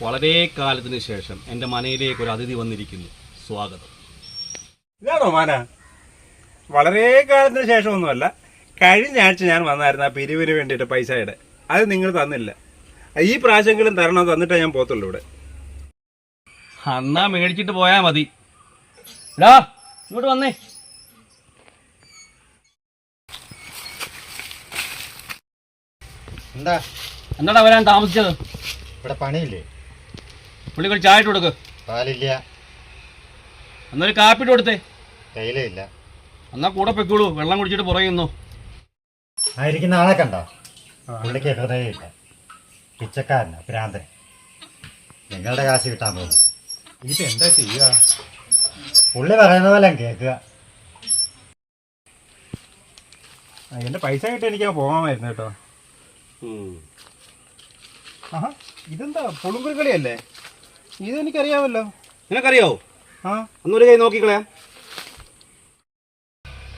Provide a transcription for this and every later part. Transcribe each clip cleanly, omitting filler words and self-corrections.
വളരെ കാലത്തിന് ശേഷം എൻ്റെ മനയിലേക്ക് ഒരു അതിഥി വന്നിരിക്കുന്നു. സ്വാഗതം. ഇതാണോ മാന? വളരെ കാലത്തിന് ശേഷമൊന്നുമല്ല, കഴിഞ്ഞ ആഴ്ച ഞാൻ വന്നായിരുന്നു ആ പിരിവിന് വേണ്ടിയിട്ട് പൈസയുടെ. അത് നിങ്ങൾ തന്നില്ല. ഈ പ്രാവശ്യങ്ങളും തരണം, തന്നിട്ടേ ഞാൻ പോത്തുള്ളൂ ഇവിടെ. അന്നാ മേടിച്ചിട്ട് പോയാ മതി. എടാ ഇങ്ങോട്ട് വന്നേ. എന്താടാ വരാൻ താമസിച്ചത്? ഇവിടെ പണിയില്ലേ? പുള്ളികൾ ചായ ഇട്ട് കൊടുക്ക്. പാലില്ല. എന്നൊരു കാപ്പിട്ട് കൊടുത്തേ. കയ്യിലേ ഇല്ല. എന്നാ കൂടെ പൊയ്ക്കോളൂ, വെള്ളം കുടിച്ചിട്ട് പുറയുന്നു. ആയിരിക്കുന്ന ആളെ കണ്ടോ? പുള്ളിക്ക് ഹൃദയമില്ല, പിച്ചക്കാരനാ, ഭ്രാന്തൻ. നിങ്ങളുടെ കാശ് കിട്ടാൻ പോകുന്നില്ല. ഇത് എന്താ ചെയ്യുക? പുള്ളി പറയുന്ന പോലെ കേൾക്കുക. എന്റെ പൈസ കിട്ടി എനിക്ക് പോകാമായിരുന്നു കേട്ടോ. ആഹാ, ഇതെന്താ പുളുങ്കുരു കളിയല്ലേ? ഇതെനിക്കറിയാമല്ലോ. നിനക്കറിയാവോ? ആ, ഒന്നൊരു കൈ നോക്കിക്കളയാം.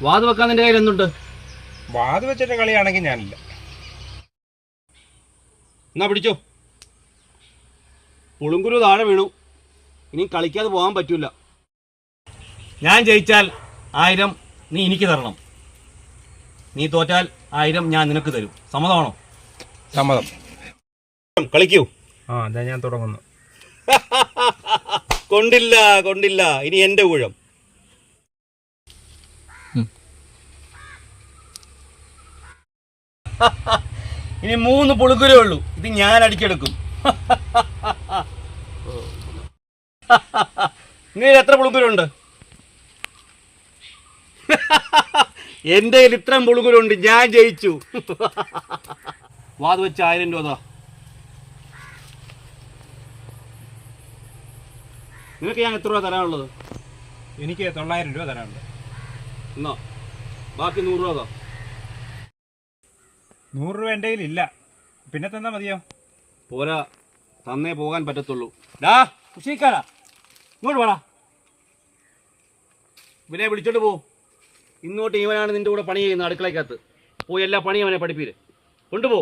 വാത് വെക്കാൻ നിന്റെ കയ്യിൽ എന്തുണ്ട്? വാത് വെച്ചിട്ട് കളിയാണെങ്കിൽ ഞാനില്ല. എന്നാ പിടിച്ചോ. പുളുങ്കുരു താഴെ വീണു. ഇനി കളിക്കാതെ പോകാൻ പറ്റൂല. ഞാൻ ജയിച്ചാൽ 1000 നീ എനിക്ക് തരണം. നീ തോറ്റാൽ 1000 ഞാൻ നിനക്ക് തരും. സമ്മതമാണോ? സമ്മതം. കളിക്കൂ. ആ, അതാ ഞാൻ തുടങ്ങുന്നു. കൊണ്ടില്ല കൊണ്ടില്ല, ഇനി എന്റെ ഊഴം. ഇനി 3 പുളുങ്കുരേ ഉള്ളൂ. ഇത് ഞാൻ അടിച്ചെടുക്കും. നീ എത്ര പുളുങ്കുരുണ്ട്? എന്റെ കയ്യിൽ ഇത്രയും പുളുങ്കുരുണ്ട്. ഞാൻ ജയിച്ചു. വാത് വെച്ച് 1000 രൂപ. നിനക്ക് ഞാൻ എത്ര രൂപ തരാനുള്ളത്? എനിക്ക് 900 രൂപ തരാനുണ്ട്. എന്നാ ബാക്കി 100 രൂപ. 100 രൂപ എൻ്റെ കയ്യിലില്ല. പിന്നെ തന്നാ മതിയോ? പോരാ, തന്നേ പോകാൻ പറ്റത്തുള്ളൂ. ഡാ കൃഷിക്കാരാ, ഇങ്ങോട്ട് വേടാ. ഇവനെ വിളിച്ചോണ്ട് പോ. ഇങ്ങോട്ട് ഇവനാണ് നിന്റെ കൂടെ പണി ചെയ്യുന്നത് അടുക്കളക്കകത്ത്. പോയി എല്ലാ പണിയും അവനെ പഠിപ്പീര്. കൊണ്ടുപോ.